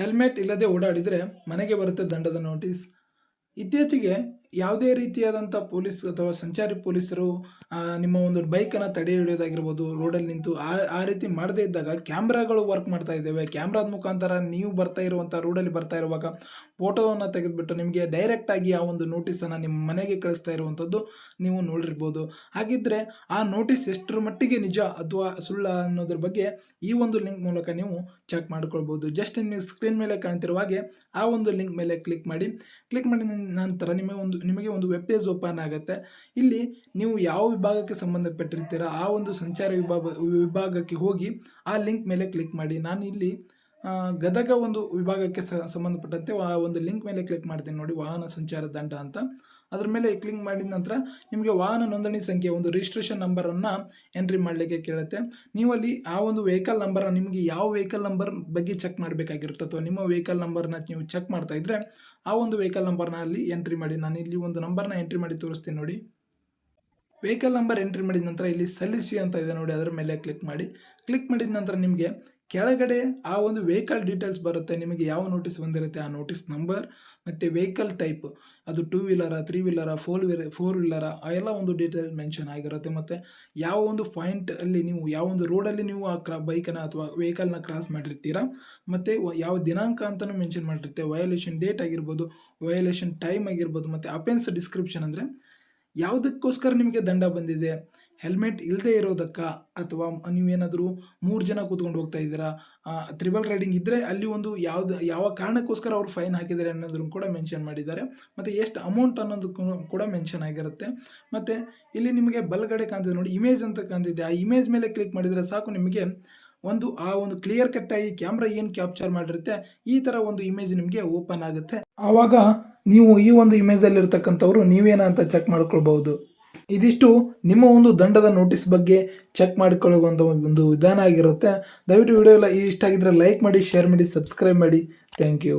Helmet ಇಲ್ಲದೆ ಓಡಾಡಿದರೆ ಮನೆಗೆ ಬರುತ್ತೆ ದಂಡದ ನೋಟಿಸ್. ಇತ್ತೀಚೆಗೆ ಯಾವುದೇ ರೀತಿಯಾದಂಥ ಪೊಲೀಸ್ ಅಥವಾ ಸಂಚಾರಿ ಪೊಲೀಸರು ನಿಮ್ಮ ಒಂದು ಬೈಕನ್ನು ತಡೆ ಹಿಡಿಯೋದಾಗಿರ್ಬೋದು, ರೋಡಲ್ಲಿ ನಿಂತು ಆ ರೀತಿ ಮಾಡದೇ ಇದ್ದಾಗ ಕ್ಯಾಮ್ರಾಗಳು ವರ್ಕ್ ಮಾಡ್ತಾ ಇದ್ದಾವೆ. ಕ್ಯಾಮ್ರಾದ ಮುಖಾಂತರ ನೀವು ಬರ್ತಾ ಇರುವಂಥ ರೋಡಲ್ಲಿ ಬರ್ತಾ ಇರುವಾಗ ಫೋಟೋವನ್ನು ತೆಗೆದುಬಿಟ್ಟು ನಿಮಗೆ ಡೈರೆಕ್ಟಾಗಿ ಆ ಒಂದು ನೋಟಿಸನ್ನು ನಿಮ್ಮ ಮನೆಗೆ ಕಳಿಸ್ತಾ ಇರುವಂಥದ್ದು ನೀವು ನೋಡಿರ್ಬೋದು. ಹಾಗಿದ್ದರೆ ಆ ನೋಟಿಸ್ ಎಷ್ಟರ ಮಟ್ಟಿಗೆ ನಿಜ ಅಥವಾ ಸುಳ್ಳ ಅನ್ನೋದ್ರ ಬಗ್ಗೆ ಈ ಒಂದು ಲಿಂಕ್ ಮೂಲಕ ನೀವು ಚೆಕ್ ಮಾಡ್ಕೊಳ್ಬೋದು. ಜಸ್ಟ್ ನಿಮಗೆ ಸ್ಕ್ರೀನ್ ಮೇಲೆ ಕಾಣ್ತಿರುವ ಹಾಗೆ ಆ ಒಂದು ಲಿಂಕ್ ಮೇಲೆ ಕ್ಲಿಕ್ ಮಾಡಿದ ನಂತರ ನಿಮಗೆ ಒಂದು ವೆಬ್ ಪೇಜ್ ಓಪನ್ ಆಗುತ್ತೆ. ಇಲ್ಲಿ ನೀವು ಯಾವ ವಿಭಾಗಕ್ಕೆ ಸಂಬಂಧಪಟ್ಟಿರ್ತೀರ ಆ ಒಂದು ಸಂಚಾರ ವಿಭಾಗಕ್ಕೆ ಹೋಗಿ ಆ ಲಿಂಕ್ ಮೇಲೆ ಕ್ಲಿಕ್ ಮಾಡಿ. ನಾನು ಇಲ್ಲಿ ಗದಗ ಒಂದು ವಿಭಾಗಕ್ಕೆ ಸಂಬಂಧಪಟ್ಟಂತೆ ಆ ಒಂದು ಲಿಂಕ್ ಮೇಲೆ ಕ್ಲಿಕ್ ಮಾಡ್ತೀನಿ ನೋಡಿ, ವಾಹನ ಸಂಚಾರ ದಂಡ ಅಂತ. ಅದ್ರ ಮೇಲೆ ಕ್ಲಿಕ್ ಮಾಡಿದ ನಂತರ ನಿಮಗೆ ವಾಹನ ನೋಂದಣಿ ಸಂಖ್ಯೆ ಒಂದು ರಿಜಿಸ್ಟ್ರೇಷನ್ ನಂಬರನ್ನು ಎಂಟ್ರಿ ಮಾಡಲಿಕ್ಕೆ ಕೇಳುತ್ತೆ. ನೀವು ಅಲ್ಲಿ ಆ ಒಂದು ವೆಹಿಕಲ್ ನಂಬರ್, ನಿಮಗೆ ಯಾವ ವೆಹಿಕಲ್ ನಂಬರ್ ಬಗ್ಗೆ ಚೆಕ್ ಮಾಡಬೇಕಾಗಿರುತ್ತೆ ಅಥವಾ ನಿಮ್ಮ ವೆಹಿಕಲ್ ನಂಬರ್ನ ನೀವು ಚೆಕ್ ಮಾಡ್ತಾ ಇದ್ರೆ ಆ ಒಂದು ವೆಹಿಕಲ್ ನಂಬರ್ನ ಅಲ್ಲಿ ಎಂಟ್ರಿ ಮಾಡಿ. ನಾನು ಇಲ್ಲಿ ಒಂದು ನಂಬರ್ನ ಎಂಟ್ರಿ ಮಾಡಿ ತೋರಿಸ್ತೀನಿ ನೋಡಿ. ವೆಹಿಕಲ್ ನಂಬರ್ ಎಂಟ್ರಿ ಮಾಡಿದ ನಂತರ ಇಲ್ಲಿ ಸಲ್ಲಿಸಿ ಅಂತ ಇದೆ ನೋಡಿ, ಅದರ ಮೇಲೆ ಕ್ಲಿಕ್ ಮಾಡಿದ ನಂತರ ನಿಮಗೆ ಕೆಳಗಡೆ ಆ ಒಂದು ವೆಹಿಕಲ್ ಡೀಟೇಲ್ಸ್ ಬರುತ್ತೆ. ನಿಮಗೆ ಯಾವ ನೋಟಿಸ್ ಬಂದಿರುತ್ತೆ ಆ ನೋಟಿಸ್ ನಂಬರ್ ಮತ್ತು ವೆಹಿಕಲ್ ಟೈಪ್, ಅದು 2 ವೀಲರಾ 3 ವೀಲರಾ 4 ವೀಲರಾ ಆ ಎಲ್ಲ ಒಂದು ಡೀಟೇಲ್ ಮೆನ್ಷನ್ ಆಗಿರುತ್ತೆ. ಮತ್ತು ಯಾವ ಒಂದು ಪಾಯಿಂಟ್ ಅಲ್ಲಿ ನೀವು ಯಾವ ಒಂದು ರೋಡಲ್ಲಿ ನೀವು ಆ ಬೈಕನ್ನು ಅಥವಾ ವೆಹಿಕಲ್ನ ಕ್ರಾಸ್ ಮಾಡಿರ್ತೀರಾ, ಮತ್ತು ಯಾವ ದಿನಾಂಕ ಅಂತಲೂ ಮೆನ್ಷನ್ ಮಾಡಿರುತ್ತೆ. ವಯೋಲೇಷನ್ ಡೇಟ್ ಆಗಿರ್ಬೋದು, ವಯೋಲೇಷನ್ ಟೈಮ್ ಆಗಿರ್ಬೋದು, ಮತ್ತು ಅಫೆನ್ಸ್ ಡಿಸ್ಕ್ರಿಪ್ಷನ್ ಅಂದರೆ ಯಾವುದಕ್ಕೋಸ್ಕರ ನಿಮಗೆ ದಂಡ ಬಂದಿದೆ, ಹೆಲ್ಮೆಟ್ ಇಲ್ಲದೆ ಇರೋದಕ್ಕ ಅಥವಾ ನೀವೇನಾದರೂ 3 ಜನ ಕೂತ್ಕೊಂಡು ಹೋಗ್ತಾ ಇದ್ದೀರಾ, ತ್ರಿಬಲ್ ರೈಡಿಂಗ್ ಇದ್ದರೆ ಅಲ್ಲಿ ಒಂದು ಯಾವ ಕಾರಣಕ್ಕೋಸ್ಕರ ಅವರು ಫೈನ್ ಹಾಕಿದ್ದಾರೆ ಅನ್ನೋದನ್ನು ಕೂಡ ಮೆನ್ಷನ್ ಮಾಡಿದ್ದಾರೆ. ಮತ್ತು ಎಷ್ಟು ಅಮೌಂಟ್ ಅನ್ನೋದಕ್ಕೂ ಕೂಡ ಮೆನ್ಷನ್ ಆಗಿರುತ್ತೆ. ಮತ್ತು ಇಲ್ಲಿ ನಿಮಗೆ ಬಲಗಡೆ ಕಾಣ್ತಿದೆ ನೋಡಿ, ಇಮೇಜ್ ಅಂತ ಕಾಣ್ತಿದೆ. ಆ ಇಮೇಜ್ ಮೇಲೆ ಕ್ಲಿಕ್ ಮಾಡಿದರೆ ಸಾಕು, ನಿಮಗೆ ಆ ಒಂದು ಕ್ಲಿಯರ್ ಕಟ್ಟಾಗಿ ಕ್ಯಾಮ್ರಾ ಏನು ಕ್ಯಾಪ್ಚರ್ ಮಾಡಿರುತ್ತೆ ಈ ಥರ ಒಂದು ಇಮೇಜ್ ನಿಮಗೆ ಓಪನ್ ಆಗುತ್ತೆ. ಆವಾಗ ನೀವು ಈ ಒಂದು ಇಮೇಜಲ್ಲಿ ಇರ್ತಕ್ಕಂಥವ್ರು ನೀವೇನ ಅಂತ ಚೆಕ್ ಮಾಡ್ಕೊಳ್ಬಹುದು. ಇದಿಷ್ಟು ನಿಮ್ಮ ಒಂದು ದಂಡದ ನೋಟಿಸ್ ಬಗ್ಗೆ ಚೆಕ್ ಮಾಡಿಕೊಳ್ಳುವಂಥ ಒಂದು ವಿಧಾನ ಆಗಿರುತ್ತೆ. ದಯವಿಟ್ಟು ವಿಡಿಯೋ ಎಲ್ಲ ಇಷ್ಟ ಆಗಿದ್ರೆ ಲೈಕ್ ಮಾಡಿ, ಶೇರ್ ಮಾಡಿ, ಸಬ್ಸ್ಕ್ರೈಬ್ ಮಾಡಿ. Thank you.